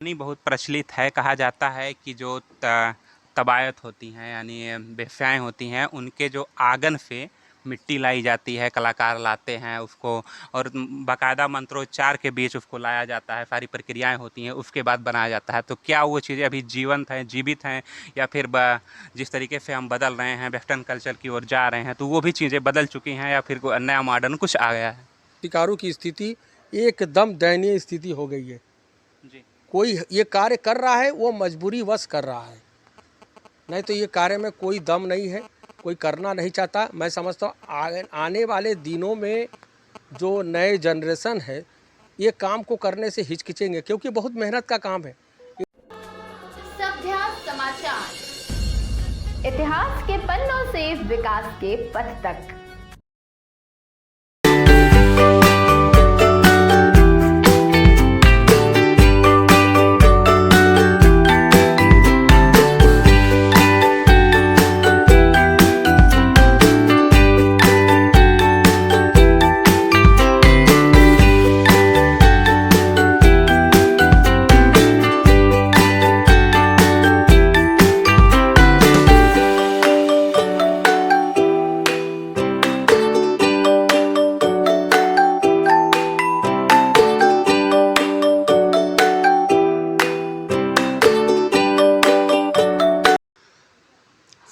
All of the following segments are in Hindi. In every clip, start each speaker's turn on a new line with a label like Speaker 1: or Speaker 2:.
Speaker 1: नहीं बहुत प्रचलित है। कहा जाता है कि जो तबायत होती हैं यानी बेफ्याएँ होती हैं, उनके जो आंगन पे मिट्टी लाई जाती है, कलाकार लाते हैं उसको और बाकायदा मंत्रोच्चार के बीच उसको लाया जाता है, सारी प्रक्रियाएं होती हैं, उसके बाद बनाया जाता है। तो क्या वो चीज़ें अभी जीवंत हैं, जीवित हैं, या फिर जिस तरीके से हम बदल रहे हैं, वेस्टर्न कल्चर की ओर जा रहे हैं, तो वो भी चीज़ें बदल चुकी हैं या फिर कोई नया मॉडर्न कुछ आ गया है?
Speaker 2: शिकारों की स्थिति एकदम दयनीय स्थिति हो गई है।
Speaker 1: जी।
Speaker 2: कोई ये कार्य कर रहा है वो मजबूरी वश कर रहा है, नहीं तो ये कार्य में कोई दम नहीं है, कोई करना नहीं चाहता। मैं समझता हूँ आने वाले दिनों में जो नए जनरेशन है ये काम को करने से हिचकिचेंगे, क्योंकि बहुत मेहनत का काम है।
Speaker 3: सभ्य समाचार, इतिहास के पन्नों से विकास के पथ तक।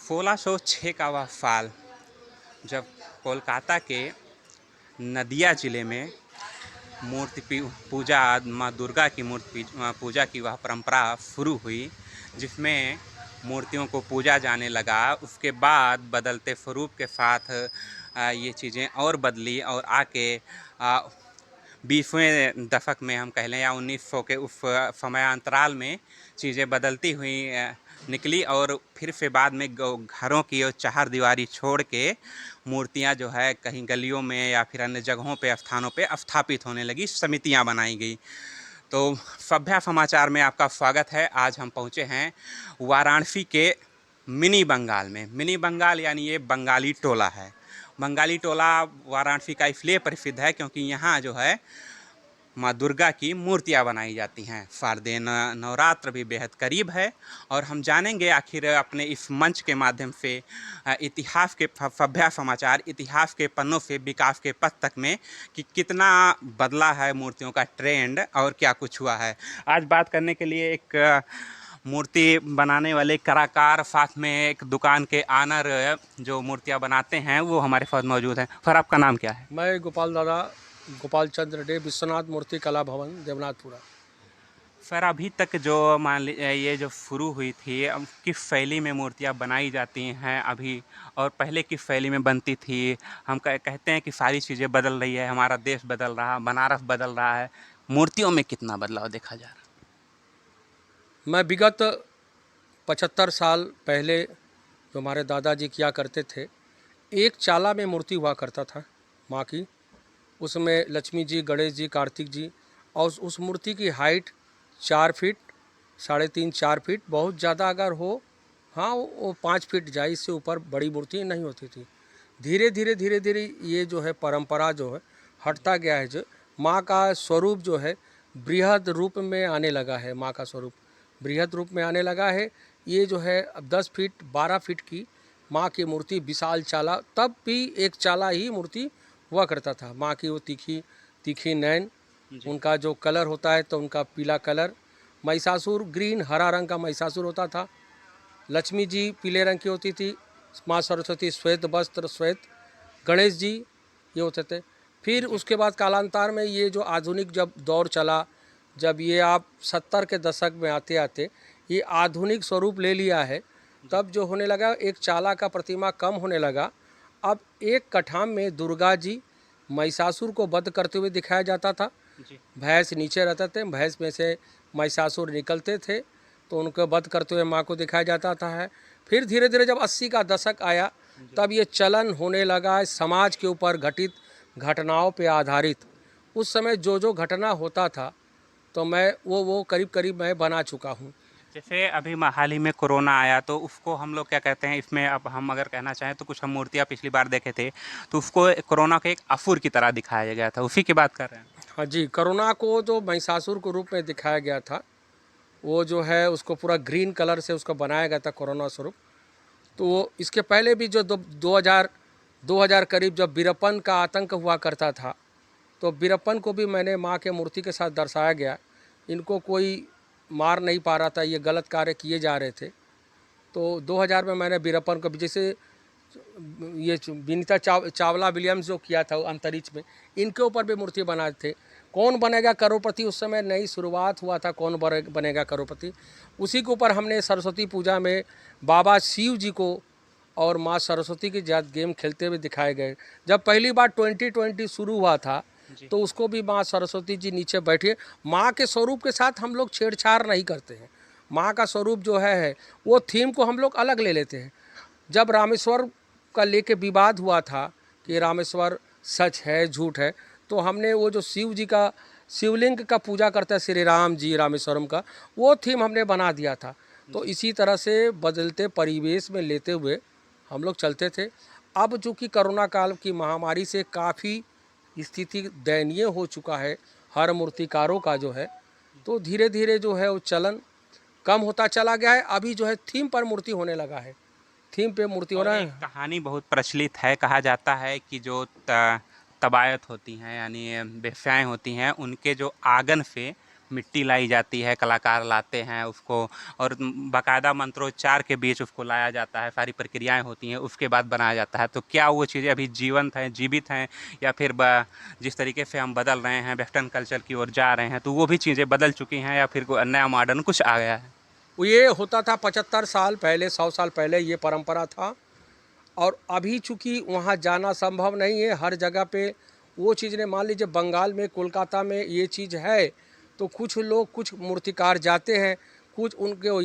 Speaker 1: सोलह सौ छः का वह साल जब कोलकाता के नदिया ज़िले में मूर्ति पूजा, माँ दुर्गा की मूर्ति पूजा की वह परंपरा शुरू हुई, जिसमें मूर्तियों को पूजा जाने लगा। उसके बाद बदलते स्वरूप के साथ ये चीज़ें और बदली और आके 20वें दशक में हम कह लें या 1900 के उस समयांतराल में चीज़ें बदलती हुई निकली और फिर से बाद में घरों की और चारदीवारी छोड़ के मूर्तियां जो है कहीं गलियों में या फिर अन्य जगहों पे, स्थानों पे स्थापित होने लगी, समितियां बनाई गई। तो सभ्य समाचार में आपका स्वागत है। आज हम पहुंचे हैं वाराणसी के मिनी बंगाल में। मिनी बंगाल यानी ये बंगाली टोला है। बंगाली टोला वाराणसी का इसलिए प्रसिद्ध है क्योंकि यहाँ जो है माँ दुर्गा की मूर्तियाँ बनाई जाती हैं। शारदीय नवरात्र भी बेहद करीब है और हम जानेंगे आखिर अपने इस मंच के माध्यम से इतिहास के सभ्य समाचार, इतिहास के पन्नों से विकास के पथ तक में कि कितना बदला है मूर्तियों का ट्रेंड और क्या कुछ हुआ है। आज बात करने के लिए एक मूर्ति बनाने वाले कलाकार, साथ में एक दुकान के ऑनर जो मूर्तियाँ बनाते हैं, वो हमारे साथ मौजूद हैं। सर, आपका नाम क्या है?
Speaker 2: मैं गोपाल चंद्र डे, विश्वनाथ मूर्ति कला भवन, देवनाथपुरा।
Speaker 1: सर, अभी तक जो मान लीजिए ये जो शुरू हुई थी, अब किस शैली में मूर्तियाँ बनाई जाती हैं अभी और पहले किस शैली में बनती थी? हम कहते हैं कि सारी चीज़ें बदल रही है, हमारा देश बदल रहा, बनारस बदल रहा है, मूर्तियों में कितना बदलाव देखा जा रहा?
Speaker 2: मैं विगत 75 साल पहले जो हमारे दादाजी किया करते थे, एक चाला में मूर्ति हुआ करता था माँ की। उसमें लक्ष्मी जी, गणेश जी, कार्तिक जी, और उस मूर्ति की हाइट 4 फीट, 3.5 4 फीट, बहुत ज़्यादा अगर हो, हाँ, वो 5 फीट जाए, इससे ऊपर बड़ी मूर्ति नहीं होती थी। धीरे धीरे ये जो है परंपरा जो है हटता गया है। जो माँ का स्वरूप जो है बृहद रूप में आने लगा है, माँ का स्वरूप बृहद रूप में आने लगा है। ये जो है अब 10 फीट 12 फीट की माँ की मूर्ति, विशाल चाला, तब भी एक चाला ही मूर्ति हुआ करता था। माँ की वो तीखी नैन, उनका जो कलर होता है तो उनका पीला कलर, महिषासुर ग्रीन हरा रंग का महिषासुर होता था। लक्ष्मी जी पीले रंग की होती थी, माँ सरस्वती श्वेत वस्त्र श्वेत, गणेश जी ये होते थे। फिर उसके बाद कालांतर में ये जो आधुनिक जब दौर चला, जब ये आप 70 के दशक में आते आते ये आधुनिक स्वरूप ले लिया है, तब जो होने लगा एक चाला का प्रतिमा कम होने लगा। अब एक कठाम में दुर्गा जी महिषासुर को वध करते हुए दिखाया जाता था। भैंस नीचे रहते थे, भैंस में से महिषासुर निकलते थे तो उनको वध करते हुए माँ को दिखाया जाता था है। फिर धीरे धीरे जब 80 का दशक आया तब ये चलन होने लगा समाज के ऊपर घटित घटनाओं पे आधारित। उस समय जो घटना होता था तो मैं वो करीब मैं बना चुका हूँ।
Speaker 1: जैसे अभी हाल ही में कोरोना आया तो उसको हम लोग क्या कहते हैं, इसमें अब हम अगर कहना चाहें तो कुछ हम मूर्तियाँ पिछली बार देखे थे तो उसको कोरोना के एक असुर की तरह दिखाया गया था, उसी की बात कर रहे हैं?
Speaker 2: हाँ जी, कोरोना को जो महिषासुर के रूप में दिखाया गया था, वो जो है उसको पूरा ग्रीन कलर से उसको बनाया गया था कोरोना स्वरूप। तो इसके पहले भी जो 2000 करीब जब बीरप्पन का आतंक हुआ करता था, तो बीरप्पन को भी मैंने माँ के मूर्ति के साथ दर्शाया गया। इनको कोई मार नहीं पा रहा था, ये गलत कार्य किए जा रहे थे। तो 2000 में मैंने बीरप्पन को, जैसे ये विनीता चावला विलियम्स जो किया था अंतरिक्ष में, इनके ऊपर भी मूर्ति बनाए थे। कौन बनेगा करोड़पति उस समय नई शुरुआत हुआ था, कौन बनेगा करोड़पति, उसी के ऊपर हमने सरस्वती पूजा में बाबा शिव जी को और माँ सरस्वती के साथ गेम खेलते हुए दिखाए गए। जब पहली बार 2020 शुरू हुआ था तो उसको भी माँ सरस्वती जी नीचे बैठे। माँ के स्वरूप के साथ हम लोग छेड़छाड़ नहीं करते हैं। माँ का स्वरूप जो है वो थीम को हम लोग अलग ले लेते हैं। जब रामेश्वर का लेके विवाद हुआ था कि रामेश्वर सच है झूठ है, तो हमने वो जो शिव जी का शिवलिंग का पूजा करता है श्री राम जी रामेश्वरम का, वो थीम हमने बना दिया था। तो इसी तरह से बदलते परिवेश में लेते हुए हम लोग चलते थे। अब चूँकि कोरोना काल की महामारी से काफ़ी स्थिति दयनीय हो चुका है हर मूर्तिकारों का जो है, तो धीरे धीरे जो है वो चलन कम होता चला गया है। अभी जो है थीम पर मूर्ति होने लगा है, थीम पे मूर्ति हो रहा
Speaker 1: एक
Speaker 2: है।
Speaker 1: कहानी बहुत प्रचलित है, कहा जाता है कि जो तबायत होती हैं यानी बेफ्याएँ होती हैं, उनके जो आंगन पे मिट्टी लाई जाती है, कलाकार लाते हैं उसको और बाकायदा मंत्रोच्चार के बीच उसको लाया जाता है, सारी प्रक्रियाएं होती हैं, उसके बाद बनाया जाता है। तो क्या वो चीज़ें अभी जीवंत हैं, जीवित हैं, या फिर जिस तरीके से हम बदल रहे हैं, वेस्टर्न कल्चर की ओर जा रहे हैं, तो वो भी चीज़ें बदल चुकी हैं या फिर कोई नया मॉडर्न कुछ आ गया है?
Speaker 2: वो ये होता था 75 साल पहले, 100 साल पहले ये परंपरा था। और अभी चूँकि वहाँ जाना संभव नहीं है, हर जगह पे वो चीज़ ने, मान लीजिए बंगाल में कोलकाता में ये चीज़ है, तो कुछ लोग कुछ मूर्तिकार जाते हैं, कुछ उनको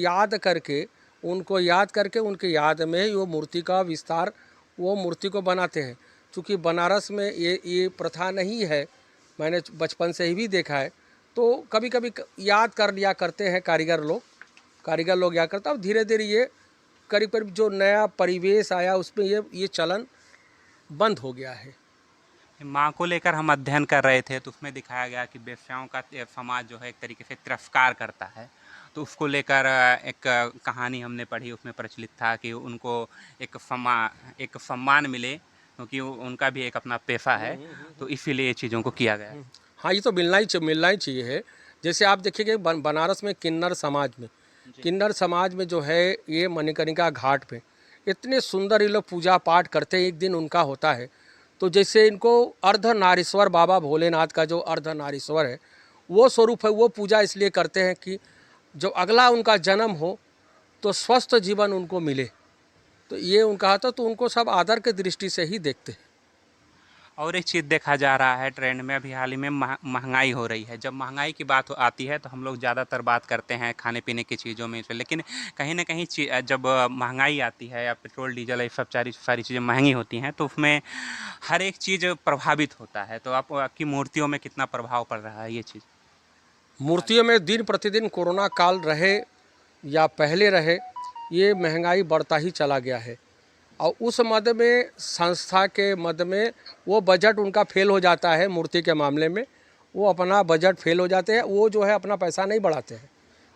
Speaker 2: याद करके उनके याद में ही वो मूर्ति का विस्तार, वो मूर्ति को बनाते हैं। चूँकि बनारस में ये प्रथा नहीं है, मैंने बचपन से ही भी देखा है, तो कभी कभी याद कर लिया करते हैं कारीगर लोग याद करते हैं। अब धीरे धीरे ये करीब करीब जो नया परिवेश आया उसमें ये चलन बंद हो गया है।
Speaker 1: माँ को लेकर हम अध्ययन कर रहे थे तो उसमें दिखाया गया कि वेश्याओं का समाज जो है एक तरीके से तिरस्कार करता है, तो उसको लेकर एक कहानी हमने पढ़ी, उसमें प्रचलित था कि उनको एक सम्मान मिले क्योंकि उनका भी एक अपना पेशा है, तो इसीलिए ये चीज़ों को किया गया।
Speaker 2: हाँ, ये तो मिलना ही चाहिए है। जैसे आप देखिए बनारस में किन्नर समाज में जो है ये मणिकर्णिका घाट पे इतने सुंदर ये लोग पूजा पाठ करते हैं, एक दिन उनका होता है। तो जैसे इनको अर्धनारीश्वर बाबा भोलेनाथ का जो अर्धनारीश्वर है वो स्वरूप है, वो पूजा इसलिए करते हैं कि जो अगला उनका जन्म हो तो स्वस्थ जीवन उनको मिले। तो ये उनका आता, तो उनको सब आदर के दृष्टि से ही देखते हैं।
Speaker 1: और एक चीज़ देखा जा रहा है ट्रेंड में, अभी हाल ही में महंगाई हो रही है। जब महंगाई की बात आती है तो हम लोग ज़्यादातर बात करते हैं खाने पीने की चीज़ों में से, लेकिन कहीं ना कहीं जब महंगाई आती है या पेट्रोल डीजल ये सब सारी चीज़ें महंगी होती हैं तो उसमें हर एक चीज़ प्रभावित होता है। तो आपकी मूर्तियों में कितना प्रभाव पड़ रहा है ये चीज़?
Speaker 2: मूर्तियों में दिन प्रतिदिन कोरोना काल रहे या पहले रहे, ये महंगाई बढ़ता ही चला गया है। और उस मद में संस्था के मद में वो बजट उनका फेल हो जाता है। मूर्ति के मामले में वो अपना बजट फेल हो जाते हैं, वो जो है अपना पैसा नहीं बढ़ाते हैं।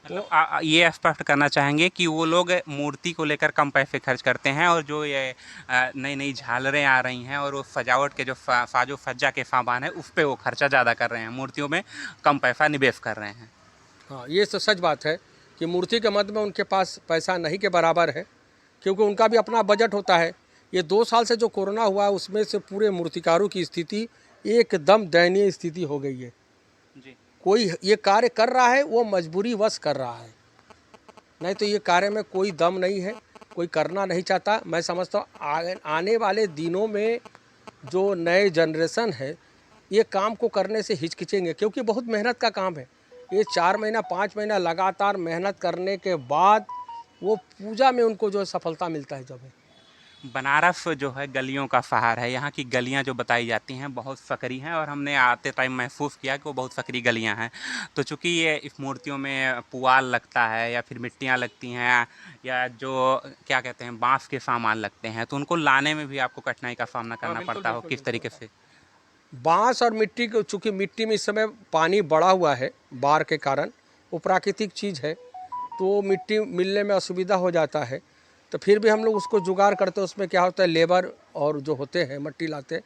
Speaker 1: मतलब ये स्पष्ट करना चाहेंगे कि वो लोग मूर्ति को लेकर कम पैसे खर्च करते हैं और जो ये नई नई झालरें आ रही हैं और वो सजावट के जो साजो सज्जा के सामान है उस पर वो खर्चा ज़्यादा कर रहे हैं, मूर्तियों में कम पैसा निवेश कर रहे हैं।
Speaker 2: हाँ, ये तो सच बात है कि मूर्ति के मद में उनके पास पैसा नहीं के बराबर है, क्योंकि उनका भी अपना बजट होता है। ये 2 साल से जो कोरोना हुआ उसमें से पूरे मूर्तिकारों की स्थिति एकदम दयनीय स्थिति हो गई है।
Speaker 1: जी।
Speaker 2: कोई ये कार्य कर रहा है वो मजबूरी वश कर रहा है, नहीं तो ये कार्य में कोई दम नहीं है, कोई करना नहीं चाहता। मैं समझता हूँ आने वाले दिनों में जो नए जनरेशन है ये काम को करने से हिचकिचेंगे, क्योंकि बहुत मेहनत का काम है। ये 4 महीना 5 महीना लगातार मेहनत करने के बाद वो पूजा में उनको जो सफलता मिलता है जब है।
Speaker 1: बनारस जो है गलियों का शहर है, यहाँ की गलियाँ जो बताई जाती हैं बहुत सकरी हैं और हमने आते टाइम महसूस किया कि वो बहुत सकरी गलियाँ हैं। तो चूँकि ये इस मूर्तियों में पुआल लगता है या फिर मिट्टियाँ लगती हैं या जो क्या कहते हैं बांस के सामान लगते हैं, तो उनको लाने में भी आपको कठिनाई का सामना करना पड़ता हो, किस तरीके से?
Speaker 2: बांस और मिट्टी को, चूँकि मिट्टी में इस समय पानी बढ़ा हुआ है बाढ़ के कारण, वो प्राकृतिक चीज़ है, तो मिट्टी मिलने में असुविधा हो जाता है। तो फिर भी हम लोग उसको जुगाड़ करते हैं। उसमें क्या होता है, लेबर और जो होते हैं मट्टी लाते,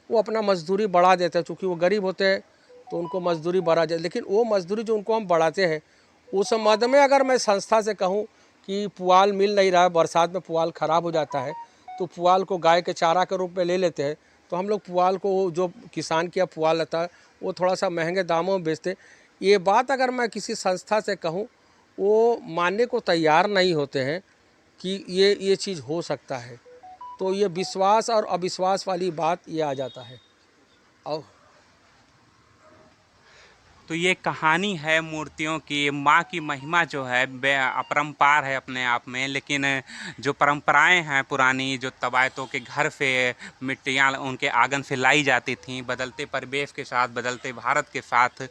Speaker 2: वो अपना मजदूरी बढ़ा देते हैं। चूँकि वो गरीब होते हैं तो उनको मजदूरी बढ़ा जाए, लेकिन वो मजदूरी जो उनको हम बढ़ाते हैं, उस मद में अगर मैं संस्था से कहूँ कि पुआल मिल नहीं रहा है, बरसात में पुआल ख़राब हो जाता है, तो पुआल को गाय के चारा के रूप में ले लेते हैं। तो हम लोग पुआल को, जो किसान किया पुआल रहता है, वो थोड़ा सा महंगे दामों में बेचते। ये बात अगर मैं किसी संस्था से कहूँ, वो मानने को तैयार नहीं होते हैं कि ये चीज़ हो सकता है। तो ये विश्वास और अविश्वास वाली बात ये आ जाता है। और
Speaker 1: तो ये कहानी है मूर्तियों की। माँ की महिमा जो है अपरंपार है अपने आप में, लेकिन जो परंपराएं हैं पुरानी, जो तवायतों के घर से मिट्टियाँ उनके आंगन से लाई जाती थीं, बदलते परिवेश के साथ, बदलते भारत के साथ,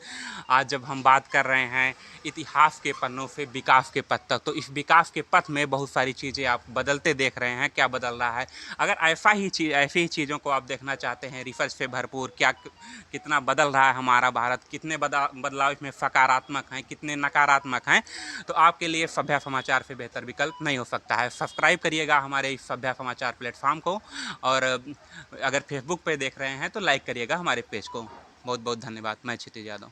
Speaker 1: आज जब हम बात कर रहे हैं इतिहास के पन्नों से विकास के पथ तक, तो इस विकास के पथ में बहुत सारी चीज़ें आप बदलते देख रहे हैं। क्या बदल रहा है? अगर ऐसी ही चीज़ों को आप देखना चाहते हैं रिसर्च से भरपूर, क्या कितना बदल रहा है हमारा भारत, कितने बदलाव इसमें सकारात्मक हैं, कितने नकारात्मक हैं, तो आपके लिए सभ्य समाचार से बेहतर विकल्प नहीं हो सकता है। सब्सक्राइब करिएगा हमारे इस सभ्य समाचार प्लेटफॉर्म को, और अगर फेसबुक पे देख रहे हैं तो लाइक करिएगा हमारे पेज को। बहुत बहुत धन्यवाद। मैं क्षितिज यादव।